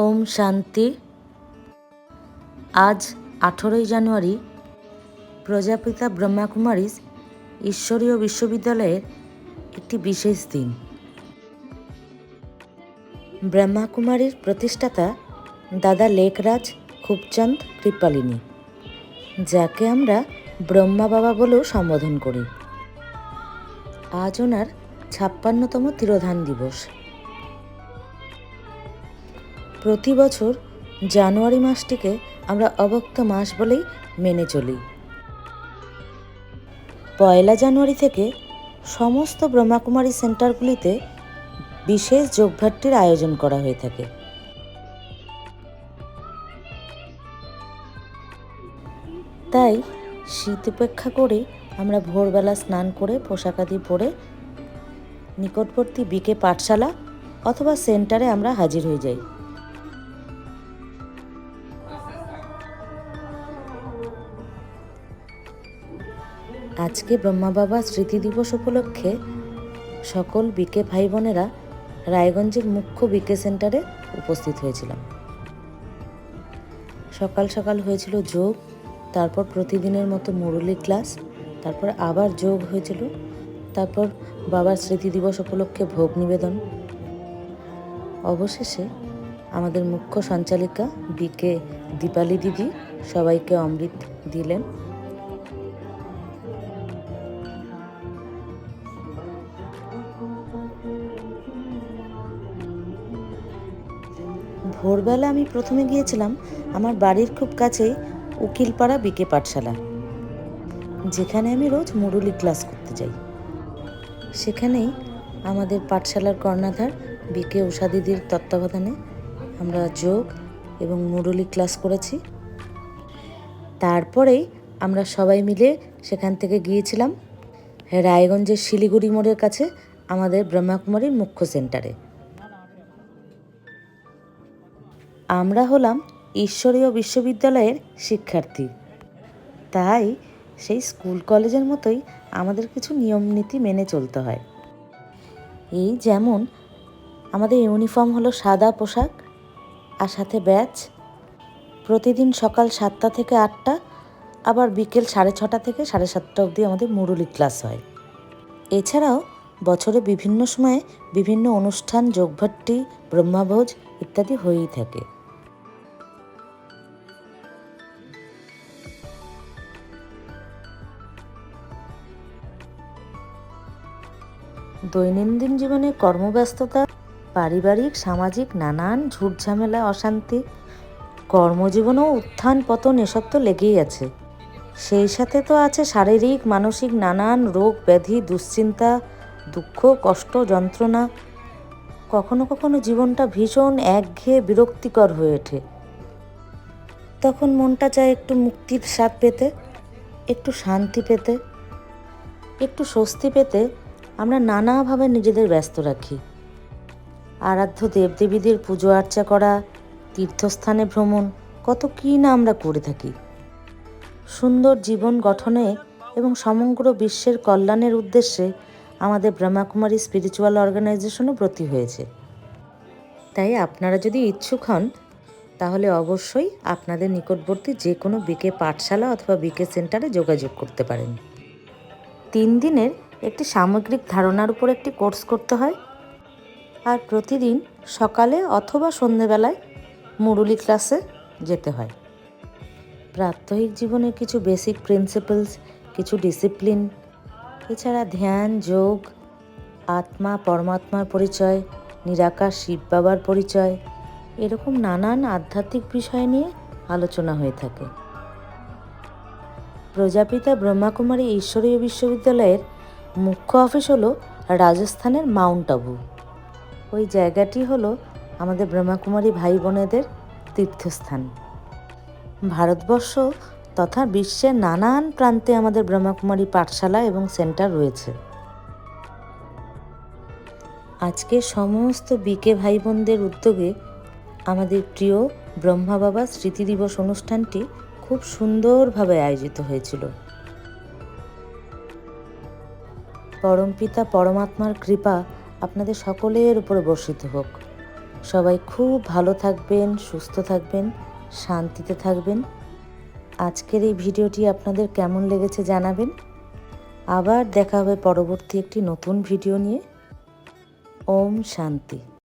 ওম শান্তি। আজ 18ই জানুয়ারি প্রজাপিতা ব্রহ্মাকুমারীজ ঈশ্বরীয় বিশ্ববিদ্যালয়ের একটি বিশেষ দিন। ব্রহ্মাকুমারীর প্রতিষ্ঠাতা দাদা লেখরাজ খুবচাঁদ কৃপালিনী, যাকে আমরা ব্রহ্মা বাবা বলেও সম্বোধন করি। আজ ওনার 56তম তিরোধান দিবস। প্রতি বছর জানুয়ারি মাসটিকে আমরা অব্যক্ত মাস বলেই মেনে চলি। 1 জানুয়ারি থেকে সমস্ত ব্রহ্মাকুমারী সেন্টারগুলিতে বিশেষ যোগভাট্টির আয়োজন করা হয়ে থাকে। তাই শীত উপেক্ষা করে আমরা ভোরবেলা স্নান করে পোশাকাদি পরে নিকটবর্তী বিকে পাঠশালা অথবা সেন্টারে আমরা হাজির হয়ে যাই। আজকে ব্রহ্মা বাবা স্মৃতি দিবস উপলক্ষে সকল বিকে ভাই বোনেরা রায়গঞ্জের মুখ্য বিকে সেন্টারে উপস্থিত হয়েছিলাম। সকাল সকাল হয়েছিল যোগ, তারপর প্রতিদিনের মতো মুরলী ক্লাস, তারপর আবার যোগ হয়েছিল, তারপর বাবার স্মৃতি দিবস উপলক্ষে ভোগ নিবেদন। অবশেষে আমাদের মুখ্য সঞ্চালিকা বিকে দীপালি দিদি সবাইকে অমৃত দিলেন। ভোরবেলা আমি প্রথমে গিয়েছিলাম আমার বাড়ির খুব কাছেই উকিলপাড়া বিকে পাঠশালা, যেখানে আমি রোজ মুরলী ক্লাস করতে যাই। সেখানেই আমাদের পাঠশালার কর্ণধার বিকে উষা দিদির তত্ত্বাবধানে আমরা যোগ এবং মুরলী ক্লাস করেছি। তারপরেই আমরা সবাই মিলে সেখান থেকে গিয়েছিলাম রায়গঞ্জের শিলিগুড়ি মোড়ের কাছে আমাদের ব্রহ্মাকুমারীর মুখ্য সেন্টারে। আমরা হলাম ঈশ্বরীয় বিশ্ববিদ্যালয়ের শিক্ষার্থী, তাই সেই স্কুল কলেজের মতোই আমাদের কিছু নিয়ম নীতি মেনে চলতে হয়। এই যেমন আমাদের ইউনিফর্ম হলো সাদা পোশাক আর সাথে ব্যাচ। প্রতিদিন সকাল 7টা থেকে 8টা, আবার বিকেল 6:30 থেকে 7:30 অবধি আমাদের মুরলী ক্লাস হয়। এছাড়াও বছরে বিভিন্ন সময়ে বিভিন্ন অনুষ্ঠান, যোগভাট্টি, ব্রহ্মাভোজ ইত্যাদি হয়েই থাকে। দৈনন্দিন জীবনে কর্মব্যস্ততা, পারিবারিক সামাজিক নানান ঝুটঝামেলা, অশান্তি, কর্মজীবনেও উত্থান পতন এসব তো লেগেই আছে। সেই সাথে তো আছে শারীরিক মানসিক নানান রোগ ব্যাধি, দুশ্চিন্তা, দুঃখ, কষ্ট, যন্ত্রণা। কখনো কখনো জীবনটা ভীষণ একঘেয়ে বিরক্তিকর হয়ে ওঠে। তখন মনটা চায় একটু মুক্তির স্বাদ পেতে, একটু শান্তি পেতে, একটু স্বস্তি পেতে আমরা নানাভাবে নিজেদের ব্যস্ত রাখি। আরাধ্য দেবদেবীদের পুজো আর্চা করা, তীর্থস্থানে ভ্রমণ, কত কী না আমরা করে থাকি। সুন্দর জীবন গঠনে এবং সমগ্র বিশ্বের কল্যাণের উদ্দেশ্যে আমাদের ব্রহ্মাকুমারী স্পিরিচুয়াল অর্গানাইজেশনও ব্রতী হয়েছে। তাই আপনারা যদি ইচ্ছুক হন তাহলে অবশ্যই আপনাদের নিকটবর্তী যে কোনো বিকে পাঠশালা অথবা বিকে সেন্টারে যোগাযোগ করতে পারেন। 3 দিনের একটি সামগ্রিক ধারণার উপর একটি কোর্স করতে হয়, আর প্রতিদিন সকালে অথবা সন্ধেবেলায় মুরলী ক্লাসে যেতে হয়। প্রাত্যহিক জীবনের কিছু বেসিক প্রিন্সিপালস, কিছু ডিসিপ্লিন, এছাড়া ধ্যান, যোগ, আত্মা পরমাত্মার পরিচয়, নিরাকার শিব বাবার পরিচয়, এরকম নানান আধ্যাত্মিক বিষয় নিয়ে আলোচনা হয়ে থাকে। প্রজাপিতা ব্রহ্মাকুমারী ঈশ্বরীয় বিশ্ববিদ্যালয়ের মুখ্য অফিস হলো রাজস্থানের মাউন্ট আবু। ওই জায়গাটি হলো আমাদের ব্রহ্মাকুমারী ভাই বোনেদের তীর্থস্থান। ভারতবর্ষ তথা বিশ্বের নানান প্রান্তে আমাদের ব্রহ্মাকুমারী পাঠশালা এবং সেন্টার রয়েছে। আজকে সমস্ত বিকে ভাই বোনদের উদ্যোগে আমাদের প্রিয় ব্রহ্মা বাবা স্মৃতি দিবস অনুষ্ঠানটি খুব সুন্দরভাবে আয়োজিত হয়েছিল। পরমপিতা পরমাত্মার কৃপা আপনাদের সকলের উপরে বর্ষিত হোক। সবাই খুব ভালো থাকবেন, সুস্থ থাকবেন, শান্তিতে থাকবেন। আজকের এই ভিডিওটি আপনাদের কেমন লেগেছে জানাবেন। আবার দেখা হবে পরবর্তী একটি নতুন ভিডিও নিয়ে। ওম শান্তি।